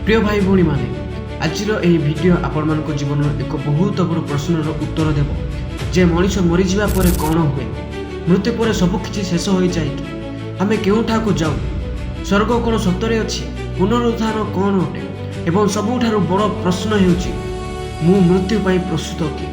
प्रिय भाई भौणी माने आज भिडियो आपण मान जीवन एक बहुत बड़ प्रश्नर उत्तर देव जे मनीष मरी जावा पर कौन हुए मृत्यु पर सबकि शेष हो जाए कि आम केउठा को जाऊ स्वर्ग कौन सतरे अच्छी पुनरुत्थान कौन अटे एवं सबुठारु बड़ प्रश्न हेउची मु मृत्यु पाई प्रस्तुत कि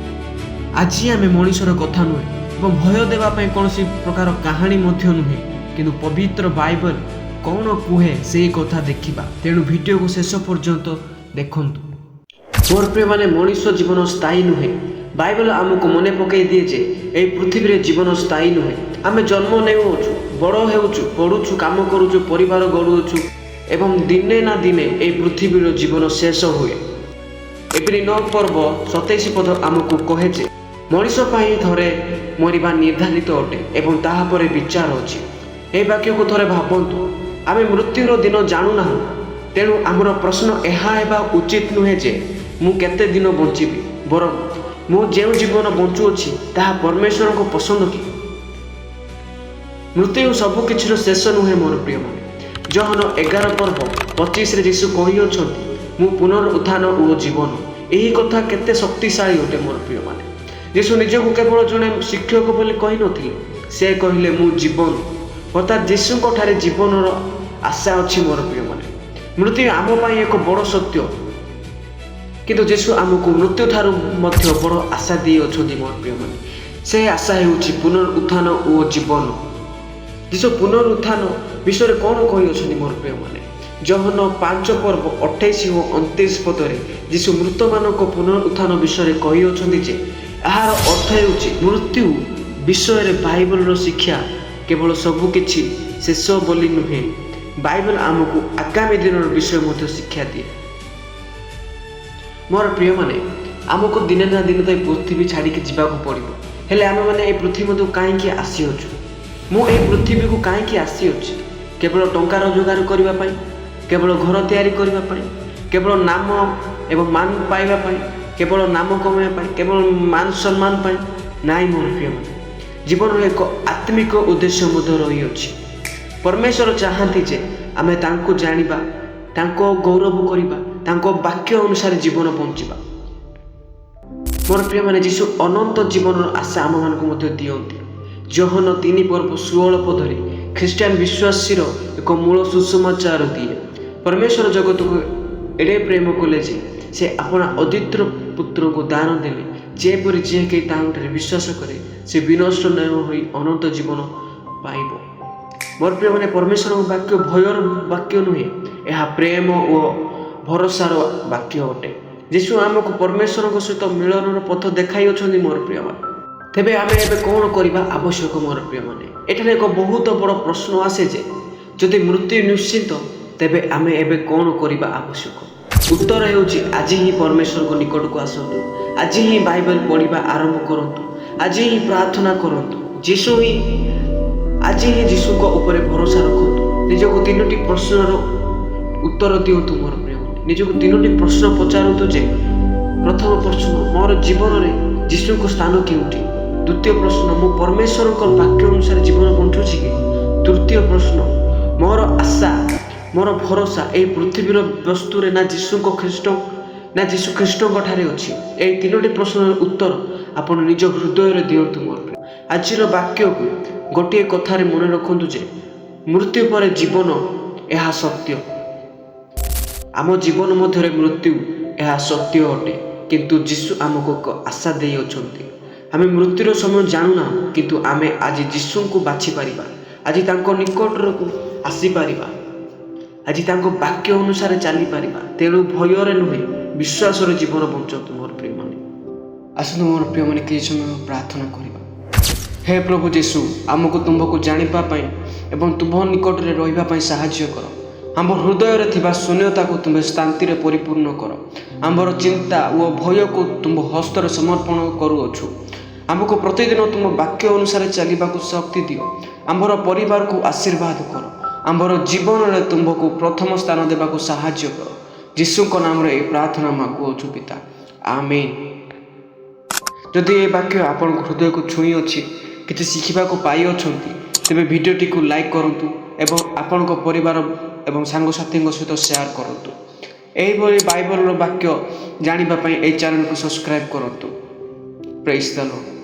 आज आम मनीषर कथा नुहे और भय देवाई कौन प्रकार कहानी नुहे किंतु पवित्र बाइबल कौन कुहे से कथा देखा तेणु वीडियो को शेष पर्यंत देखु। मोर प्रिय माने मनीष जीवन स्थायी नुहे बाइबल आमको मने पकई दिए जे ए पृथ्वी रे जीवन स्थायी नुहे आम जन्म नेउछु बड़ हेउछु पढ़ुछु काम करूछु परिवार गढ़ुछु एवं दिने ना दिने ए पृथ्वी रो जीवन शेष हुए। एप्रिल 9 पर्व 27 पद आमको कहे जे मनीष पाई थरे मरिबा निर्धारित अटे एवं ताहा परे विचार अछि। ए वाक्य को थरे भाबंतु आमे मृत्युर दिन जानू ना तेणु आमर प्रश्न एहा उचित नुहे जे मु केते दिन बंचिबी बर मु जेउ जीवन बंचुअछि ताहा परमेश्वर को पसंद कि मृत्यु सबु किछिर शेष नुहे। मोर प्रिय माने जहन 11 पर्व 25 रे यीशु कहि अछंती मु पुनरुत्थान ओ जीवन एही कथा केते शक्तिशाली अटे। मोर प्रिय माने यीशु निजको केवल जने शिक्षक बोली कहि नथिले से कहिले मु जीवन अर्थात यीशु ठारे जीवनर आशा अच्छी। मोर प्रिय माने मृत्यु आम पाई एक बड़ सत्य किंतु यीशु आमको मृत्यु ठारू मध्य बड़ आशा दी अछंती। मोर प्रिय माने से आशा हेउची पुनरुत्थान ओ जीवन। यीशु पुनरुत्थान विषय कौन कहि अछंती। मोर प्रिय माने जहन 5 पर्व 28 और 29 पदरे यीशु मृत मानक पुनरुत्थान विषय कहि अछंती जे यार अर्थ हेउची मृत्यु विषय रे बाइबल रो शिक्षा केवल सबुकिछि शेष बोली नुहे बाइबल आमको आगामी दिन विषय मध्य शिक्षा दिए। मोर प्रिय माने आमको दिने ना दिन तो पृथ्वी छाड़ी के जीवा पड़ो हेले आम मैंने ये पृथ्वी मध्य कहीं आसी मु ए पृथ्वी को कहीं आसी केवल टंका रोजगार करने केवल घर तैयारी करने केवल नाम एवं मान पाइबा केवल नाम कमाइबा केवल मान सम्मान पाई नाई। मोर प्रिय माने जीवन एक आत्मिक उद्देश्य मध्य रही अछि। परमेश्वर चाहती जे आमे तांको जानिबा तांको गौरव करिबा तांको वाक्य अनुसार जीवन बंचिबा। मोर प्रिय माने यीशु अनंत जीवन आशा आम मानक मध्य दियंती। जहन 3 पर्व 16 पदरे ख्रीष्टान विश्वासीर एक मूल सुसमाचार दिए परमेश्वर जगत को एडे प्रेम कले जे से अपना अद्वितीय पुत्र को दान देले जेपरि जे के तांरे विश्वास करे से विनष्ट न होई अनंत जीवन पाइबो। मोर प्रिय माने परमेश्वर वाक्य भयर वाक्य नुहे यह प्रेम और भरोसार वाक्य अटे। यीशु आमको परमेश्वर सहित मिलन पथ देखाई अछंती। मोर प्रिय माने तेबे आमे एबे कौन करबा आवश्यक। मोर प्रिय माने एठाने एक बहुत बड़ प्रश्न आसे जे जदि मृत्यु निश्चित तेबे आमे एबे कौन करबा आवश्यक। उत्तर हेउची आज ही परमेश्वर को निकट को आसतु आज ही बाइबल पढ़िबा आरंभ करंतु आज ही प्रार्थना करंतु यीशु ही आज ही यीशु को ऊपर भरोसा रखतु निजको 3टी प्रश्नर उत्तर दियंतु। मोर प्रिय निजको 3टी प्रश्न पचारंतु जे प्रथम प्रश्न मोर जीवन में यीशु को स्थान केउठी द्वितीय प्रश्न मु परमेश्वर को वाक्य अनुसार जीवन बंचुछि कि तृतीय प्रश्न मोर आशा मोर भरोसा ए पृथ्वीर वस्तु रे ना यीशु को ख्रीष्ट ना यीशु ख्रीष्ट ठारे अछि। ए 3टी प्रश्नर उत्तर आपण निज हृदय रे दियंतु। मोर आजिर वाक्य को गोटे कथारे मन रखंतु जे मृत्यु पर जीवन यह सत्य आम जीवन मध्य मृत्यु यह सत्य अटे किंतु यीशु आमको आशा दे अछंती। आमे मृत्युर समय जानू ना किंतु आमे आज यीशु को बाछि पारिबा आज तांको निकट को आसी पारिबा आज तांको वाक्य अनुसार चली पारिबा तेणु भयर नुहे विश्वास जीवन बंचतु। मोर प्रिय माने आसतु मोर प्रिय माने कि समय प्रार्थना करिबा। हे प्रभु यीशु आमको तुमको जानिबा पई एवं तुम निकट रे रहिबा पई सहाय्य कर। आम हृदय रे थिबा शून्यता को तुम शांति रे परिपूर्ण कर। आमर चिंता और भय को तुम हस्त रे समर्पण करूअछु। आमको प्रतिदिन तुम वाक्य अनुसार चलिबा को शक्ति दियो। आमर परिवार को आशीर्वाद कर। आमर जीवन रे तुमको प्रथम स्थान देबा को सहाय्य कर। यीशु को नाम रे प्रार्थना मागुअछु पिता आमीन। जदि ये वाक्य आपण हृदय को छुई अछि किछि शिखिबा को पाई अछंती तेबे भिडियोटी को लाइक करंतु एवं आपण परिवार एवं सांगसाथी सहित शेयर करंतु। ଏହିଭଳି ବାଇବଲର ବାକ୍ୟ ଜାଣିବା ପାଇଁ ଏହି ଚ୍ୟାନେଲକୁ ସବସ୍କ୍ରାଇବ୍ କରନ୍ତୁ। ପ୍ରେଜ୍ ଦ ଲର୍ଡ।